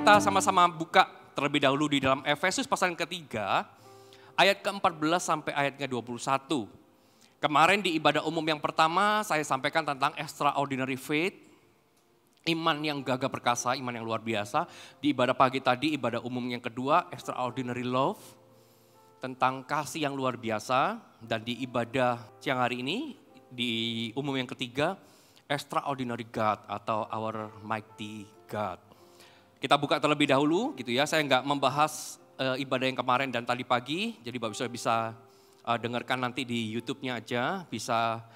kita sama-sama buka terlebih dahulu di dalam Efesus pasal yang ketiga, ayat ke-14 sampai ayat ke-21. Kemarin di ibadah umum yang pertama saya sampaikan tentang extraordinary faith, iman yang gagah perkasa, iman yang luar biasa. Di ibadah pagi tadi, ibadah umum yang kedua, extraordinary love, tentang kasih yang luar biasa. Dan di ibadah siang hari ini, di umum yang ketiga, extraordinary God atau our mighty God. Kita buka terlebih dahulu gitu ya, saya nggak membahas ibadah yang kemarin dan tadi pagi, jadi Bapak Ibu bisa dengarkan nanti di YouTube-nya aja, bisa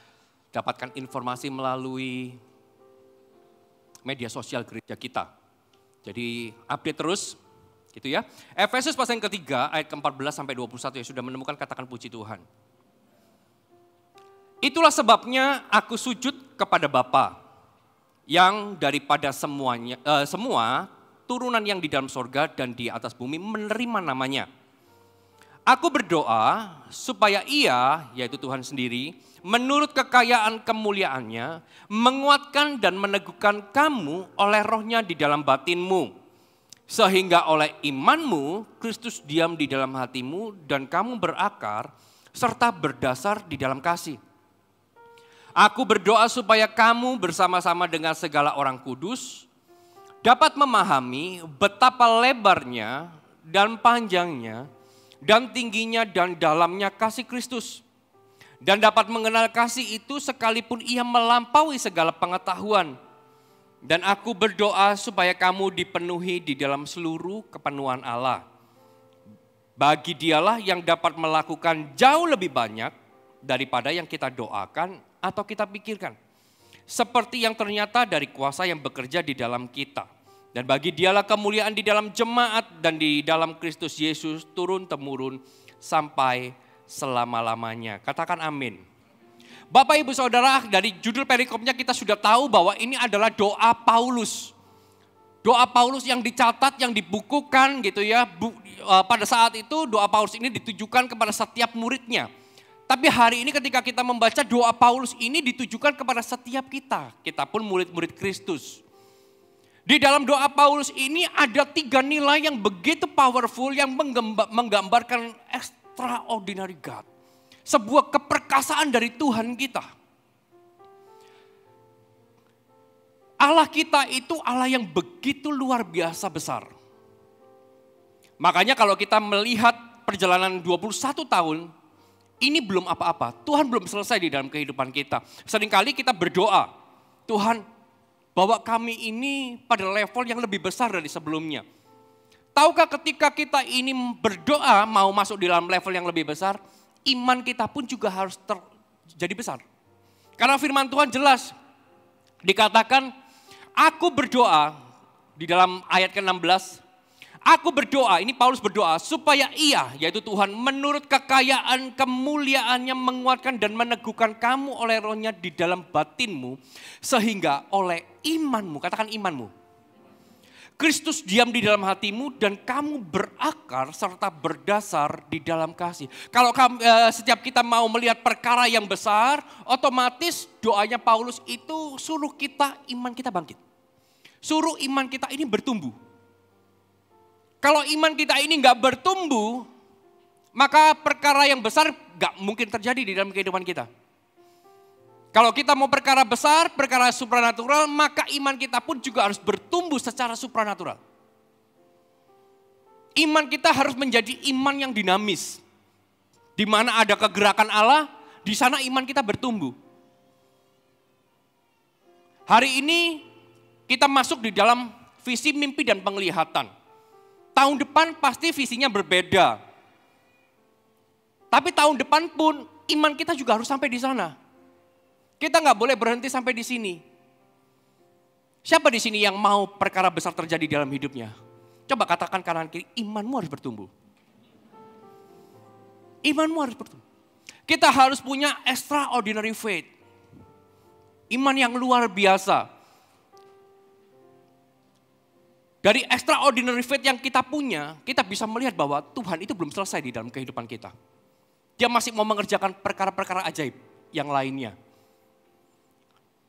dapatkan informasi melalui media sosial gereja kita. Jadi update terus gitu ya. Efesus pasal yang ketiga ayat ke-14 sampai 21 ya, sudah menemukan katakan puji Tuhan. Itulah sebabnya aku sujud kepada Bapa yang daripada semua turunan yang di dalam sorga dan di atas bumi menerima namanya. Aku berdoa supaya Ia, yaitu Tuhan sendiri, menurut kekayaan kemuliaannya, menguatkan dan meneguhkan kamu oleh rohnya di dalam batinmu. Sehingga oleh imanmu, Kristus diam di dalam hatimu dan kamu berakar serta berdasar di dalam kasih. Aku berdoa supaya kamu bersama-sama dengan segala orang kudus, dapat memahami betapa lebarnya dan panjangnya dan tingginya dan dalamnya kasih Kristus. Dan dapat mengenal kasih itu sekalipun ia melampaui segala pengetahuan. Dan aku berdoa supaya kamu dipenuhi di dalam seluruh kepenuhan Allah. Bagi Dialah yang dapat melakukan jauh lebih banyak daripada yang kita doakan atau kita pikirkan. Seperti yang ternyata dari kuasa yang bekerja di dalam kita. Dan bagi Dialah kemuliaan di dalam jemaat dan di dalam Kristus Yesus turun-temurun sampai selama-lamanya. Katakan amin. Bapak Ibu Saudara, dari judul perikopnya kita sudah tahu bahwa ini adalah doa Paulus. Doa Paulus yang dicatat, yang dibukukan gitu ya. Pada saat itu doa Paulus ini ditujukan kepada setiap muridnya. Tapi hari ini ketika kita membaca doa Paulus ini ditujukan kepada setiap kita. Kita pun murid-murid Kristus. Di dalam doa Paulus ini ada 3 nilai yang begitu powerful yang menggambarkan extraordinary God. Sebuah keperkasaan dari Tuhan kita. Allah kita itu Allah yang begitu luar biasa besar. Makanya kalau kita melihat perjalanan 21 tahun, ini belum apa-apa. Tuhan belum selesai di dalam kehidupan kita. Seringkali kita berdoa, Tuhan, bahwa kami ini pada level yang lebih besar dari sebelumnya. Tahukah ketika kita ini berdoa mau masuk di dalam level yang lebih besar, iman kita pun juga harus jadi besar. Karena firman Tuhan jelas dikatakan, aku berdoa di dalam ayat ke-16, aku berdoa, ini Paulus berdoa supaya Ia, yaitu Tuhan, menurut kekayaan kemuliaannya menguatkan dan meneguhkan kamu oleh rohnya di dalam batinmu. Sehingga oleh imanmu, katakan imanmu. Kristus diam di dalam hatimu dan kamu berakar serta berdasar di dalam kasih. Kalau setiap kita mau melihat perkara yang besar, otomatis doanya Paulus itu suruh kita, iman kita bangkit. Suruh iman kita ini bertumbuh. Kalau iman kita ini nggak bertumbuh, maka perkara yang besar nggak mungkin terjadi di dalam kehidupan kita. Kalau kita mau perkara besar, perkara supranatural, maka iman kita pun juga harus bertumbuh secara supranatural. Iman kita harus menjadi iman yang dinamis. Di mana ada kegerakan Allah, di sana iman kita bertumbuh. Hari ini kita masuk di dalam visi mimpi dan penglihatan. Tahun depan pasti visinya berbeda. Tapi tahun depan pun iman kita juga harus sampai di sana. Kita nggak boleh berhenti sampai di sini. Siapa di sini yang mau perkara besar terjadi dalam hidupnya? Coba katakan kanan kiri, imanmu harus bertumbuh. Imanmu harus bertumbuh. Kita harus punya extraordinary faith. Iman yang luar biasa. Dari extraordinary faith yang kita punya, kita bisa melihat bahwa Tuhan itu belum selesai di dalam kehidupan kita. Dia masih mau mengerjakan perkara-perkara ajaib yang lainnya.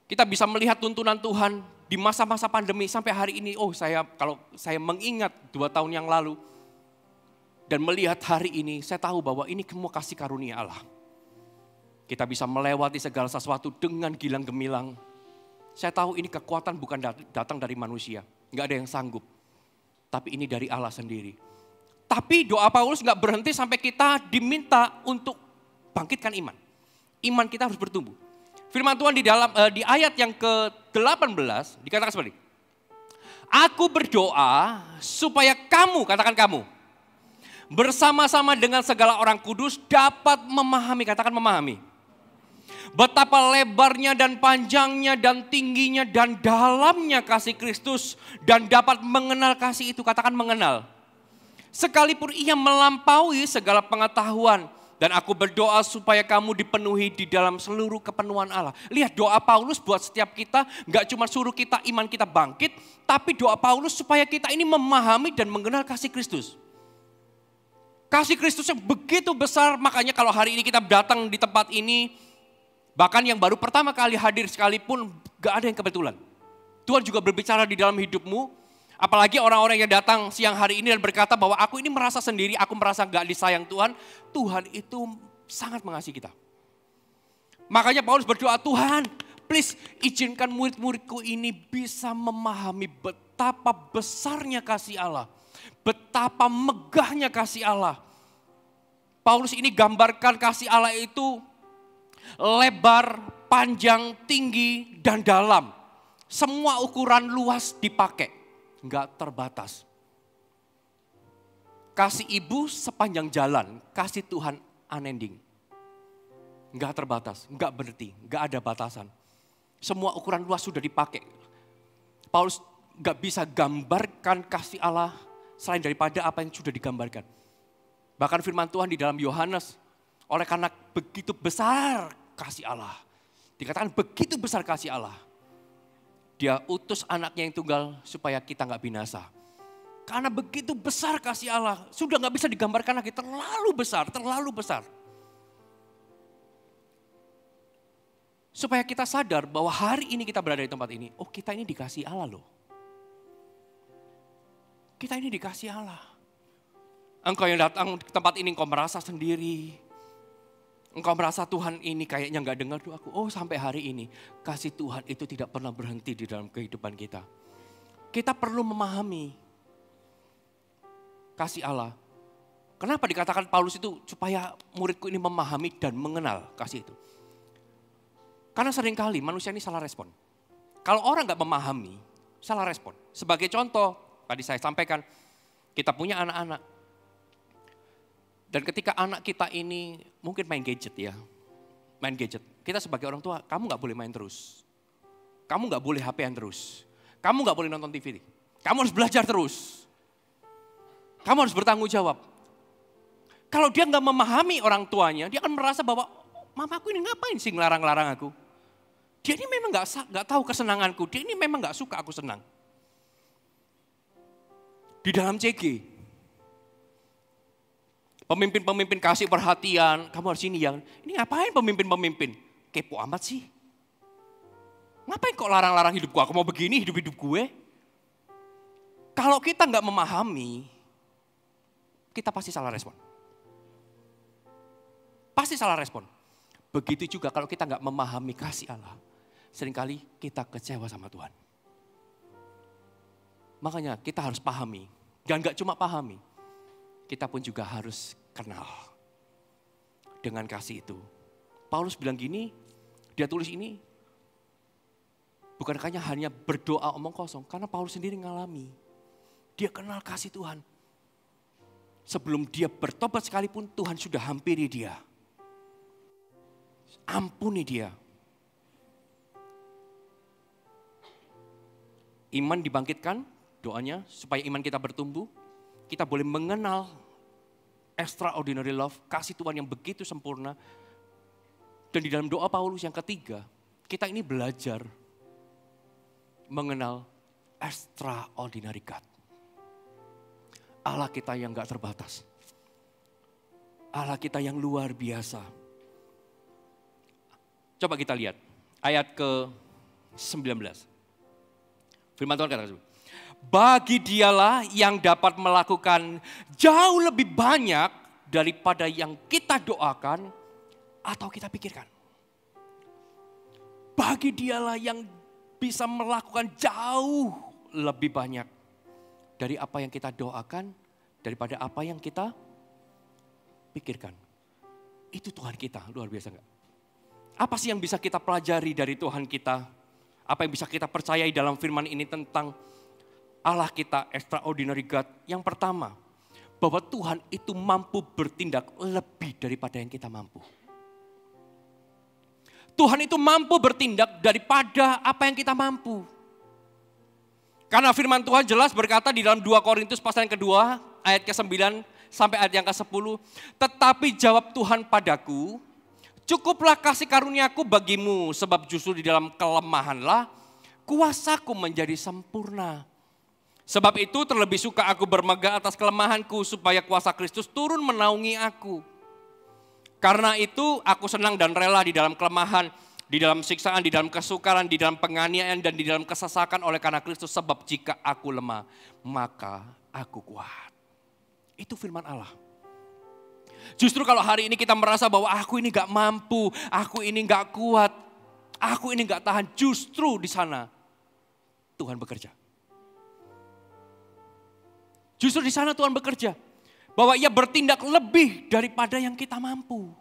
Kita bisa melihat tuntunan Tuhan di masa-masa pandemi sampai hari ini, kalau saya mengingat 2 tahun yang lalu dan melihat hari ini, saya tahu bahwa ini semua kasih karunia Allah. Kita bisa melewati segala sesuatu dengan gilang gemilang. Saya tahu ini kekuatan bukan datang dari manusia, nggak ada yang sanggup. Tapi ini dari Allah sendiri. Tapi doa Paulus nggak berhenti sampai kita diminta untuk bangkitkan iman. Iman kita harus bertumbuh. Firman Tuhan di ayat yang ke-18 dikatakan seperti ini. Aku berdoa supaya kamu, katakan kamu, bersama-sama dengan segala orang kudus dapat memahami, katakan memahami. Betapa lebarnya dan panjangnya dan tingginya dan dalamnya kasih Kristus dan dapat mengenal kasih itu, katakan mengenal. Sekalipun ia melampaui segala pengetahuan. Dan aku berdoa supaya kamu dipenuhi di dalam seluruh kepenuhan Allah. Lihat doa Paulus buat setiap kita, gak cuma suruh kita iman kita bangkit, tapi doa Paulus supaya kita ini memahami dan mengenal kasih Kristus. Kasih Kristus yang begitu besar, makanya kalau hari ini kita datang di tempat ini, bahkan yang baru pertama kali hadir sekalipun, gak ada yang kebetulan. Tuhan juga berbicara di dalam hidupmu. Apalagi orang-orang yang datang siang hari ini dan berkata bahwa aku ini merasa sendiri, aku merasa gak disayang Tuhan. Tuhan itu sangat mengasihi kita. Makanya Paulus berdoa, Tuhan please izinkan murid-muridku ini bisa memahami betapa besarnya kasih Allah. Betapa megahnya kasih Allah. Paulus ini gambarkan kasih Allah itu lebar, panjang, tinggi, dan dalam. Semua ukuran luas dipakai. Enggak terbatas. Kasih ibu sepanjang jalan, kasih Tuhan unending. Enggak terbatas, enggak berhenti, enggak ada batasan. Semua ukuran luas sudah dipakai. Paulus enggak bisa gambarkan kasih Allah selain daripada apa yang sudah digambarkan. Bahkan firman Tuhan di dalam Yohanes, oleh karena begitu besar kasih Allah. Dikatakan begitu besar kasih Allah. Dia utus anaknya yang tunggal supaya kita gak binasa. Karena begitu besar kasih Allah, sudah gak bisa digambarkan lagi, terlalu besar, terlalu besar. Supaya kita sadar bahwa hari ini kita berada di tempat ini, oh kita ini dikasih Allah loh. Kita ini dikasih Allah. Engkau yang datang ke tempat ini, engkau merasa sendiri. Engkau merasa Tuhan ini kayaknya gak dengar doaku. Oh sampai hari ini kasih Tuhan itu tidak pernah berhenti di dalam kehidupan kita. Kita perlu memahami kasih Allah. Kenapa dikatakan Paulus itu supaya muridku ini memahami dan mengenal kasih itu. Karena seringkali manusia ini salah respon. Kalau orang gak memahami, salah respon. Sebagai contoh, tadi saya sampaikan, kita punya anak-anak. Dan ketika anak kita ini mungkin main gadget ya, main gadget. Kita sebagai orang tua, kamu gak boleh main terus. Kamu gak boleh HP-an terus. Kamu gak boleh nonton TV. Kamu harus belajar terus. Kamu harus bertanggung jawab. Kalau dia gak memahami orang tuanya, dia akan merasa bahwa mamaku ini ngapain sih ngelarang-larang aku. Dia ini memang gak tahu kesenanganku, dia ini memang gak suka aku senang. Di dalam CG, pemimpin-pemimpin kasih perhatian, kamu harus ini yang, ini ngapain pemimpin-pemimpin? Kepo amat sih. Ngapain kok larang-larang hidupku, aku mau begini hidup-hidup gue. Kalau kita gak memahami, kita pasti salah respon. Pasti salah respon. Begitu juga kalau kita gak memahami kasih Allah, seringkali kita kecewa sama Tuhan. Makanya kita harus pahami, dan gak cuma pahami, kita pun juga harus kenal dengan kasih itu. Paulus bilang gini, dia tulis ini bukan hanya berdoa omong kosong, karena Paulus sendiri ngalami. Dia kenal kasih Tuhan. Sebelum dia bertobat sekalipun, Tuhan sudah hampiri dia. Ampuni dia. Iman dibangkitkan, doanya supaya iman kita bertumbuh. Kita boleh mengenal extraordinary love, kasih Tuhan yang begitu sempurna. Dan di dalam doa Paulus yang ketiga, kita ini belajar mengenal extraordinary God. Allah kita yang gak terbatas. Allah kita yang luar biasa. Coba kita lihat ayat ke-19. Firman Tuhan katakan, bagi dialah yang dapat melakukan jauh lebih banyak daripada yang kita doakan atau kita pikirkan. Bagi dialah yang bisa melakukan jauh lebih banyak dari apa yang kita doakan, daripada apa yang kita pikirkan. Itu Tuhan kita, luar biasa enggak? Apa sih yang bisa kita pelajari dari Tuhan kita? Apa yang bisa kita percayai dalam firman ini tentang Allah kita, extraordinary God? Yang pertama, bahwa Tuhan itu mampu bertindak lebih daripada yang kita mampu. Tuhan itu mampu bertindak daripada apa yang kita mampu. Karena firman Tuhan jelas berkata di dalam 2 Korintus pasal yang kedua, ayat ke-9 sampai ayat yang ke-10. Tetapi jawab Tuhan padaku, cukuplah kasih karuniaku bagimu, sebab justru di dalam kelemahanlah kuasaku menjadi sempurna. Sebab itu terlebih suka aku bermegah atas kelemahanku, supaya kuasa Kristus turun menaungi aku. Karena itu aku senang dan rela di dalam kelemahan, di dalam siksaan, di dalam kesukaran, di dalam penganiayaan, dan di dalam kesesakan oleh karena Kristus. Sebab jika aku lemah, maka aku kuat. Itu firman Allah. Justru kalau hari ini kita merasa bahwa aku ini gak mampu, aku ini gak kuat, aku ini gak tahan. Justru di sana Tuhan bekerja. Justru di sana Tuhan bekerja. Bahwa ia bertindak lebih daripada yang kita mampu.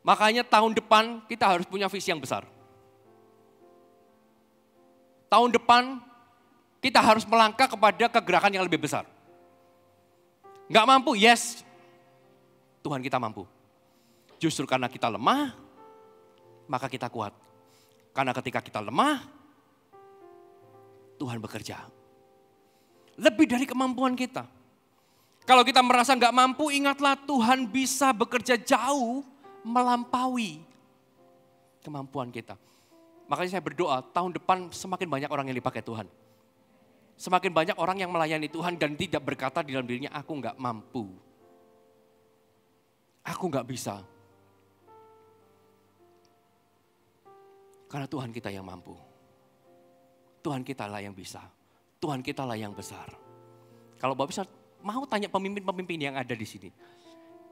Makanya tahun depan kita harus punya visi yang besar. Tahun depan kita harus melangkah kepada kegerakan yang lebih besar. Gak mampu, yes. Tuhan kita mampu. Justru karena kita lemah, maka kita kuat. Karena ketika kita lemah, Tuhan bekerja. Lebih dari kemampuan kita. Kalau kita merasa gak mampu, ingatlah Tuhan bisa bekerja jauh melampaui kemampuan kita. Makanya saya berdoa tahun depan semakin banyak orang yang dipakai Tuhan. Semakin banyak orang yang melayani Tuhan dan tidak berkata di dalam dirinya, aku gak mampu. Aku gak bisa. Karena Tuhan kita yang mampu. Tuhan kita lah yang bisa. Tuhan kita lah yang besar. Kalau Bapak bisa mau tanya pemimpin-pemimpin yang ada di sini.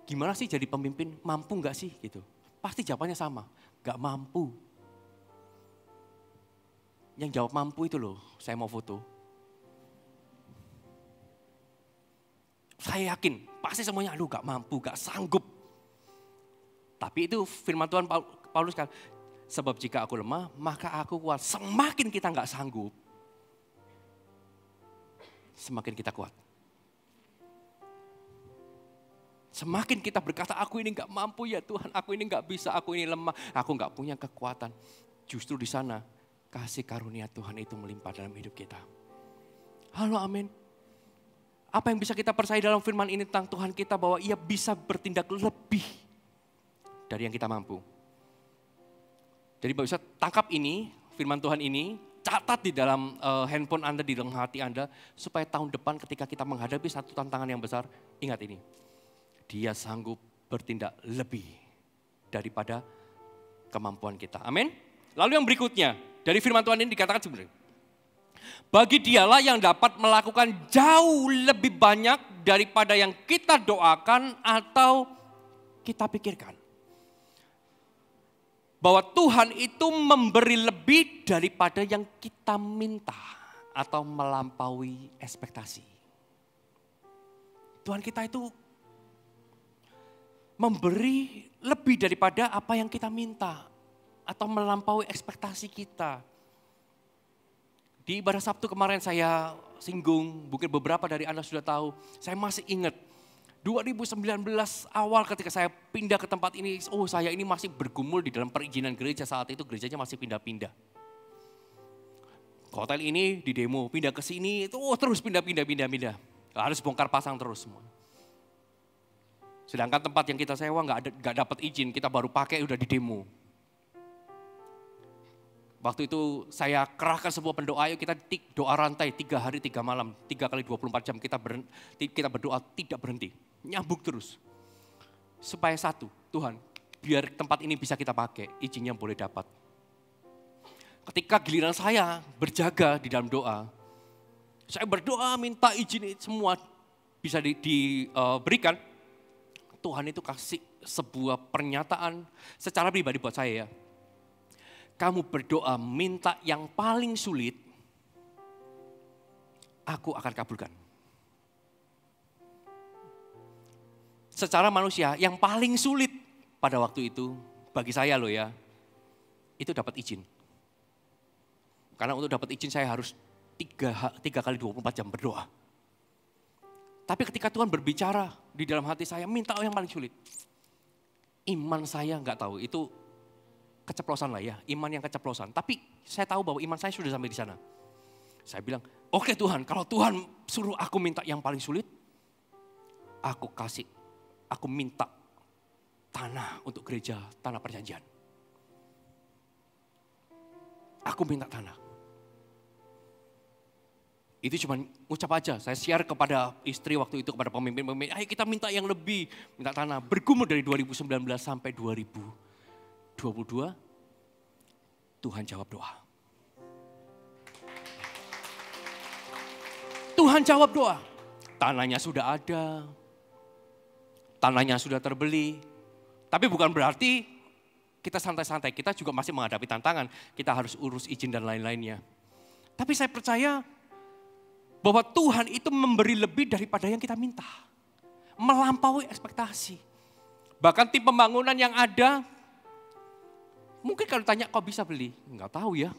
Gimana sih jadi pemimpin, mampu gak sih gitu? Pasti jawabannya sama, gak mampu. Yang jawab mampu itu loh, saya mau foto. Saya yakin, pasti semuanya aduh gak mampu, gak sanggup. Tapi itu firman Tuhan Paulus kan, sebab jika aku lemah, maka aku kuat. Semakin kita gak sanggup, semakin kita kuat. Semakin kita berkata, aku ini gak mampu ya Tuhan, aku ini gak bisa, aku ini lemah, aku gak punya kekuatan. Justru di sana, kasih karunia Tuhan itu melimpah dalam hidup kita. Halo, amin. Apa yang bisa kita percaya dalam firman ini tentang Tuhan kita, bahwa ia bisa bertindak lebih dari yang kita mampu. Jadi bisa tangkap ini, firman Tuhan ini, catat di dalam handphone Anda, di dalam hati Anda, supaya tahun depan ketika kita menghadapi satu tantangan yang besar, ingat ini. Dia sanggup bertindak lebih daripada kemampuan kita. Amin. Lalu yang berikutnya, dari firman Tuhan ini dikatakan sebenarnya. Bagi dialah yang dapat melakukan jauh lebih banyak daripada yang kita doakan atau kita pikirkan. Bahwa Tuhan itu memberi lebih daripada yang kita minta atau melampaui ekspektasi. Tuhan kita itu memberi lebih daripada apa yang kita minta atau melampaui ekspektasi kita. Di ibadah Sabtu kemarin saya singgung, mungkin beberapa dari Anda sudah tahu, saya masih ingat 2019 awal ketika saya pindah ke tempat ini, saya ini masih bergumul di dalam perizinan gereja, saat itu gerejanya masih pindah-pindah. Hotel ini di demo, pindah ke sini, terus pindah. Harus bongkar pasang terus semua. Sedangkan tempat yang kita sewa nggak dapat izin, kita baru pakai udah di demo. Waktu itu saya kerahkan sebuah pendoa, ayo kita doa rantai 3 hari 3 malam, 3 kali 24 jam kita berdoa tidak berhenti, nyambung terus. Supaya satu, Tuhan biar tempat ini bisa kita pakai, izinnya boleh dapat. Ketika giliran saya berjaga di dalam doa, saya berdoa minta izin semua bisa diberikan. Tuhan itu kasih sebuah pernyataan secara pribadi buat saya ya. Kamu berdoa minta yang paling sulit, aku akan kabulkan. Secara manusia yang paling sulit pada waktu itu, bagi saya loh ya, itu dapat izin. Karena untuk dapat izin saya harus 3 kali 24 jam berdoa. Tapi ketika Tuhan berbicara di dalam hati saya, minta yang paling sulit. Iman saya nggak tahu, itu keceplosan lah ya, iman yang keceplosan. Tapi saya tahu bahwa iman saya sudah sampai di sana. Saya bilang, oke Tuhan, kalau Tuhan suruh aku minta yang paling sulit, aku minta tanah untuk gereja, tanah perjanjian. Aku minta tanah. Itu cuma ucap aja, saya share kepada istri waktu itu, kepada pemimpin-pemimpin, ayo kita minta yang lebih, minta tanah. Bergumul dari 2019 sampai 2022, Tuhan jawab doa. Tuhan jawab doa, tanahnya sudah ada, tanahnya sudah terbeli. Tapi bukan berarti kita santai-santai, kita juga masih menghadapi tantangan, kita harus urus izin dan lain-lainnya. Tapi saya percaya, bahwa Tuhan itu memberi lebih daripada yang kita minta. Melampaui ekspektasi. Bahkan tim pembangunan yang ada, mungkin kalau tanya kok bisa beli? Enggak tahu ya,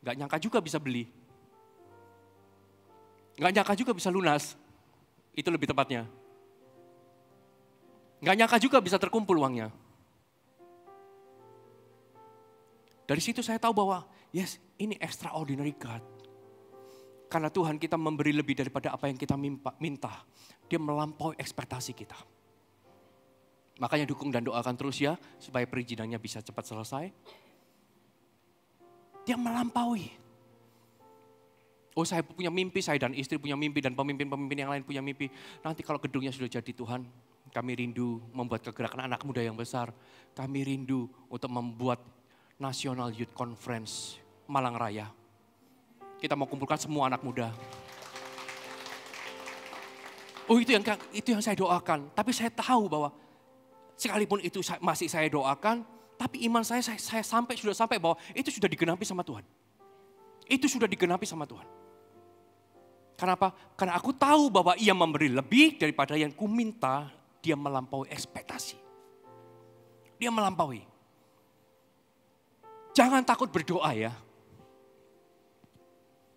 enggak nyangka juga bisa beli. Enggak nyangka juga bisa lunas, itu lebih tepatnya. Enggak nyangka juga bisa terkumpul uangnya. Dari situ saya tahu bahwa yes, ini extraordinary God. Karena Tuhan kita memberi lebih daripada apa yang kita minta. Dia melampaui ekspektasi kita. Makanya dukung dan doakan terus ya, supaya perizinannya bisa cepat selesai. Dia melampaui. Oh saya punya mimpi, saya dan istri punya mimpi, dan pemimpin-pemimpin yang lain punya mimpi. Nanti kalau gedungnya sudah jadi Tuhan, kami rindu membuat kegerakan anak muda yang besar. Kami rindu untuk membuat National Youth Conference Malang Raya. Kita mau kumpulkan semua anak muda. Oh itu yang saya doakan. Tapi saya tahu bahwa sekalipun itu masih saya doakan, tapi iman saya sudah sampai bahwa itu sudah digenapi sama Tuhan. Itu sudah digenapi sama Tuhan. Kenapa? Karena aku tahu bahwa Ia memberi lebih daripada yang ku minta. Dia melampaui ekspektasi. Dia melampaui. Jangan takut berdoa ya.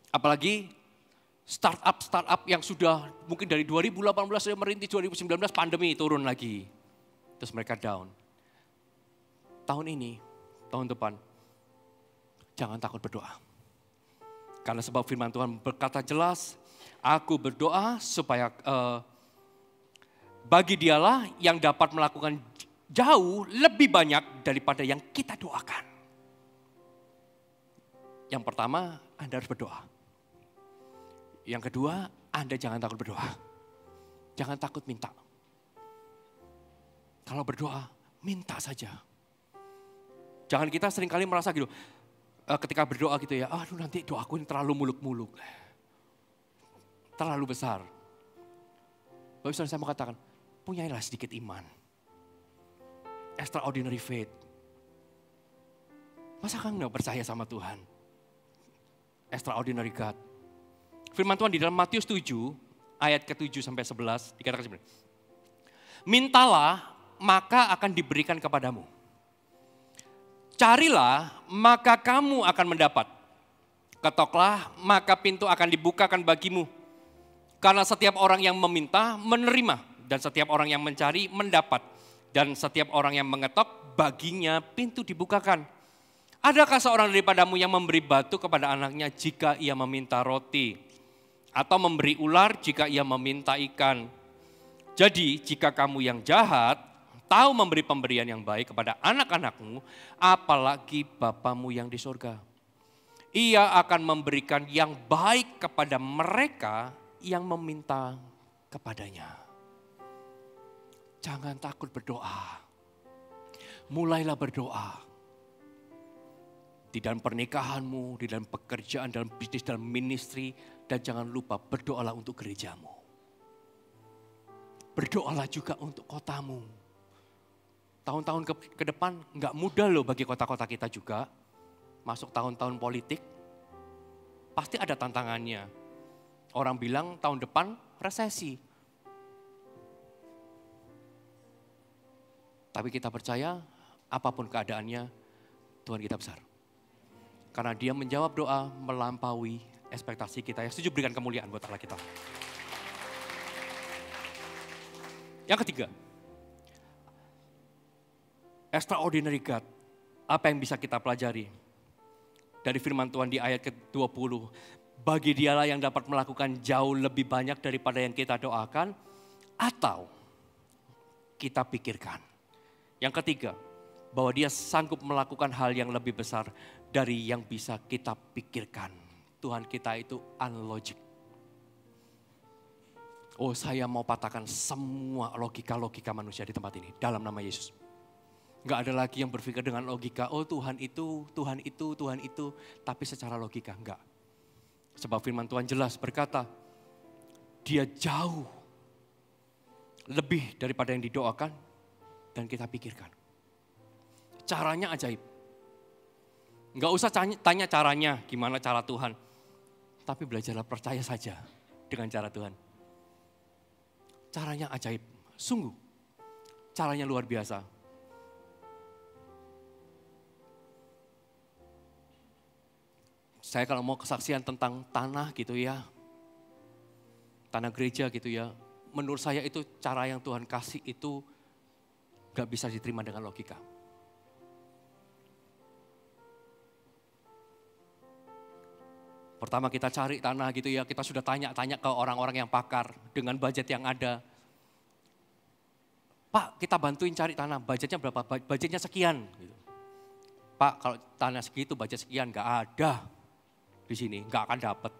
Apalagi startup yang sudah mungkin dari 2018 sudah merintis, 2019 pandemi turun lagi. Terus mereka down. Tahun ini, tahun depan, jangan takut berdoa. Karena sebab firman Tuhan berkata jelas, aku berdoa supaya bagi Dialah yang dapat melakukan jauh lebih banyak daripada yang kita doakan. Yang pertama, Anda harus berdoa. Yang kedua, Anda jangan takut berdoa. Jangan takut minta. Kalau berdoa, minta saja. Jangan kita seringkali merasa gitu, ketika berdoa gitu ya, aduh nanti doaku ini terlalu muluk-muluk. Terlalu besar. Bapak Ibu saya mau katakan, punyailah sedikit iman. Extraordinary faith. Masa kan gak percaya sama Tuhan? Extraordinary God. Firman Tuhan di dalam Matius 7, ayat ke-7 sampai 11, dikatakan seperti ini. Mintalah, maka akan diberikan kepadamu. Carilah, maka kamu akan mendapat. Ketoklah, maka pintu akan dibukakan bagimu. Karena setiap orang yang meminta, menerima. Dan setiap orang yang mencari, mendapat. Dan setiap orang yang mengetok, baginya pintu dibukakan. Adakah seorang daripadamu yang memberi batu kepada anaknya jika ia meminta roti? Atau memberi ular jika ia meminta ikan. Jadi jika kamu yang jahat tahu memberi pemberian yang baik kepada anak-anakmu, apalagi Bapamu yang di surga. Ia akan memberikan yang baik kepada mereka yang meminta kepadanya. Jangan takut berdoa. Mulailah berdoa. Di dalam pernikahanmu, di dalam pekerjaan, dalam bisnis, dalam ministry. Dan jangan lupa berdoalah untuk gerejamu. Berdoalah juga untuk kotamu. Tahun-tahun ke depan nggak mudah loh bagi kota-kota kita juga. Masuk tahun-tahun politik, pasti ada tantangannya. Orang bilang tahun depan resesi. Tapi kita percaya apapun keadaannya, Tuhan kita besar. Karena dia menjawab doa melampaui ekspektasi kita. Yang setuju berikan kemuliaan buat Allah kita. Yang ketiga, extraordinary God. Apa yang bisa kita pelajari? Dari firman Tuhan di ayat ke-20. Bagi dialah yang dapat melakukan jauh lebih banyak daripada yang kita doakan atau kita pikirkan. Yang ketiga, bahwa dia sanggup melakukan hal yang lebih besar dari yang bisa kita pikirkan. Tuhan kita itu unlogic. Oh, saya mau patahkan semua logika-logika manusia di tempat ini dalam nama Yesus. Enggak ada lagi yang berpikir dengan logika, oh Tuhan itu, Tuhan itu, Tuhan itu. Tapi secara logika enggak. Sebab firman Tuhan jelas berkata, dia jauh lebih daripada yang didoakan dan kita pikirkan. Caranya ajaib. Enggak usah tanya caranya, gimana cara Tuhan. Tapi belajarlah percaya saja dengan cara Tuhan. Caranya ajaib, sungguh. Caranya luar biasa. Saya kalau mau kesaksian tentang tanah gitu ya, tanah gereja gitu ya, menurut saya itu cara yang Tuhan kasih itu gak bisa diterima dengan logika. Pertama kita cari tanah gitu ya, kita sudah tanya-tanya ke orang-orang yang pakar dengan budget yang ada. Pak, kita bantuin cari tanah, budgetnya berapa? Budgetnya sekian. Gitu. Pak, kalau tanah segitu budget sekian, gak ada di sini, gak akan dapat.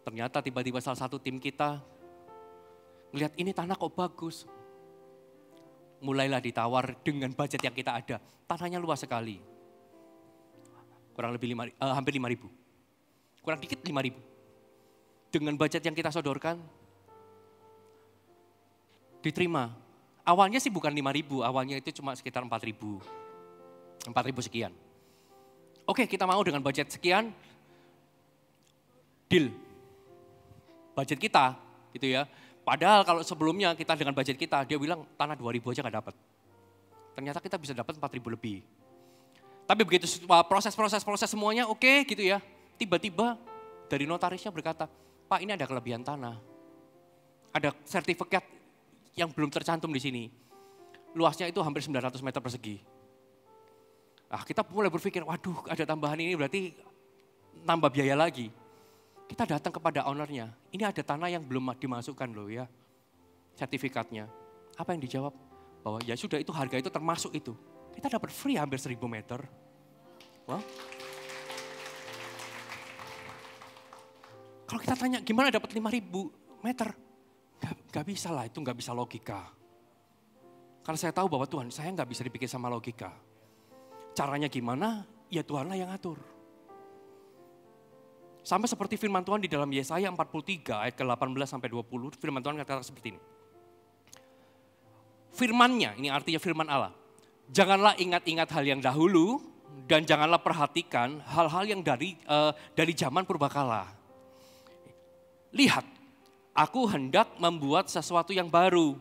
Ternyata tiba-tiba salah satu tim kita ngelihat ini tanah kok bagus. Mulailah ditawar dengan budget yang kita ada. Tanahnya luas sekali. Kurang lebih hampir 5.000. Kurang dikit 5.000. Dengan budget yang kita sodorkan, diterima. Awalnya sih bukan 5.000, awalnya itu cuma sekitar 4.000. 4.000 sekian. Oke, kita mau dengan budget sekian, deal. Budget kita, gitu ya. Padahal kalau sebelumnya kita dengan budget kita, dia bilang tanah 2.000 aja gak dapat. Ternyata kita bisa dapat 4.000 lebih. Tapi begitu proses semuanya oke gitu ya. Tiba-tiba dari notarisnya berkata, Pak ini ada kelebihan tanah. Ada sertifikat yang belum tercantum di sini. Luasnya itu hampir 900 meter persegi. Nah, kita mulai berpikir, waduh ada tambahan ini berarti nambah biaya lagi. Kita datang kepada ownernya, ini ada tanah yang belum dimasukkan loh ya, sertifikatnya. Apa yang dijawab? Bahwa ya sudah itu harga itu termasuk itu. Kita dapat free hampir 1.000 meter. Wah. Kalau kita tanya gimana dapat 5.000 meter? Gak bisa lah, itu gak bisa logika. Karena saya tahu bahwa Tuhan, saya gak bisa dipikir sama logika. Caranya gimana? Ya Tuhanlah yang atur. Sama seperti firman Tuhan di dalam Yesaya 43 ayat ke-18 sampai 20, firman Tuhan kata seperti ini. Firman-Nya, ini artinya firman Allah. Janganlah ingat-ingat hal yang dahulu dan janganlah perhatikan hal-hal yang dari zaman purbakala. Lihat, aku hendak membuat sesuatu yang baru,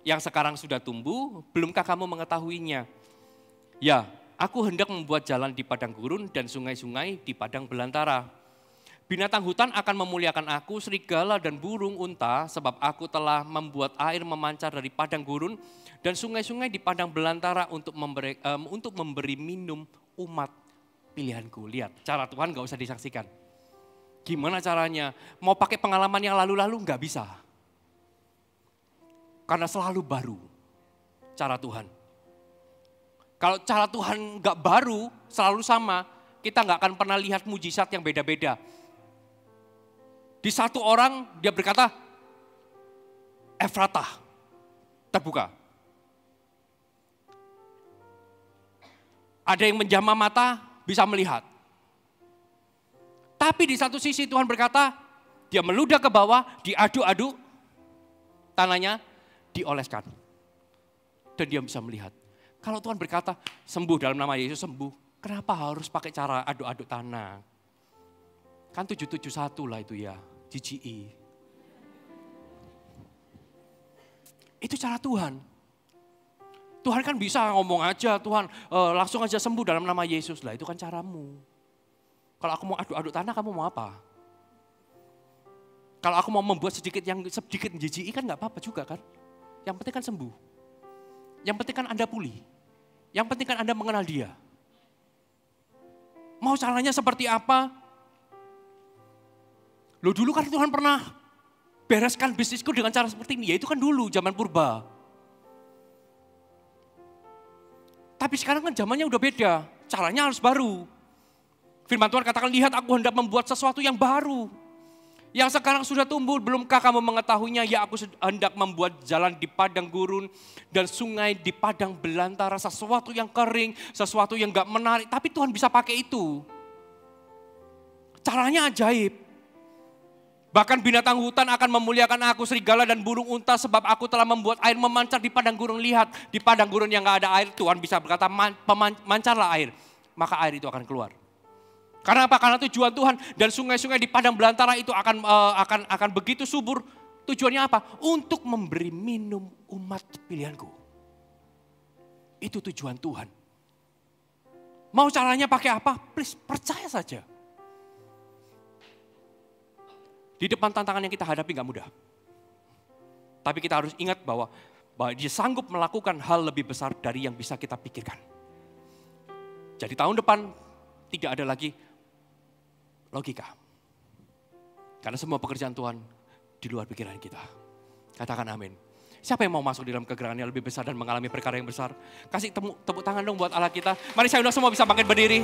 yang sekarang sudah tumbuh, belumkah kamu mengetahuinya? Ya, aku hendak membuat jalan di padang gurun dan sungai-sungai di padang belantara. Binatang hutan akan memuliakan aku, serigala dan burung unta, sebab aku telah membuat air memancar dari padang gurun dan sungai-sungai di padang belantara untuk memberi minum umat pilihanku. Lihat, cara Tuhan gak usah disaksikan. Gimana caranya? Mau pakai pengalaman yang lalu-lalu gak bisa. Karena selalu baru cara Tuhan. Kalau cara Tuhan gak baru, selalu sama, kita gak akan pernah lihat mujizat yang beda-beda. Di satu orang dia berkata, Efratah, terbuka. Ada yang menjamah mata, bisa melihat. Tapi di satu sisi Tuhan berkata, dia meludah ke bawah, diaduk-aduk, tanahnya dioleskan. Dan dia bisa melihat. Kalau Tuhan berkata, sembuh dalam nama Yesus, sembuh. Kenapa harus pakai cara aduk-aduk tanah? Kan 771 lah itu ya, GGI. Itu cara Tuhan. Tuhan kan bisa ngomong aja, Tuhan langsung aja sembuh dalam nama Yesus. Lah itu kan caramu. Kalau aku mau aduk-aduk tanah, kamu mau apa? Kalau aku mau membuat sedikit menjijik kan gak apa-apa juga kan. Yang penting kan sembuh. Yang penting kan Anda pulih. Yang penting kan Anda mengenal Dia. Mau caranya seperti apa? Loh dulu kan Tuhan pernah bereskan bisnisku dengan cara seperti ini. Ya itu kan dulu, zaman purba. Tapi sekarang kan zamannya udah beda. Caranya harus baru. Firman Tuhan katakan, lihat aku hendak membuat sesuatu yang baru. Yang sekarang sudah tumbuh, belumkah kamu mengetahuinya? Ya aku hendak membuat jalan di padang gurun dan sungai di padang belantara. Sesuatu yang kering, sesuatu yang gak menarik. Tapi Tuhan bisa pakai itu. Caranya ajaib. Bahkan binatang hutan akan memuliakan aku, serigala dan burung unta, sebab aku telah membuat air memancar di padang gurun. Lihat, di padang gurun yang gak ada air, Tuhan bisa berkata, mancarlah air. Maka air itu akan keluar. Karena apa? Karena tujuan Tuhan dan sungai-sungai di padang belantara itu akan begitu subur. Tujuannya apa? Untuk memberi minum umat pilihanku. Itu tujuan Tuhan. Mau caranya pakai apa? Please, percaya saja. Di depan tantangan yang kita hadapi gak mudah. Tapi kita harus ingat bahwa Dia sanggup melakukan hal lebih besar dari yang bisa kita pikirkan. Jadi tahun depan tidak ada lagi logika. Karena semua pekerjaan Tuhan di luar pikiran kita. Katakan amin. Siapa yang mau masuk di dalam kegerangan yang lebih besar dan mengalami perkara yang besar? Kasih tepuk tangan dong buat Allah kita. Mari saya undang semua bisa bangkit berdiri.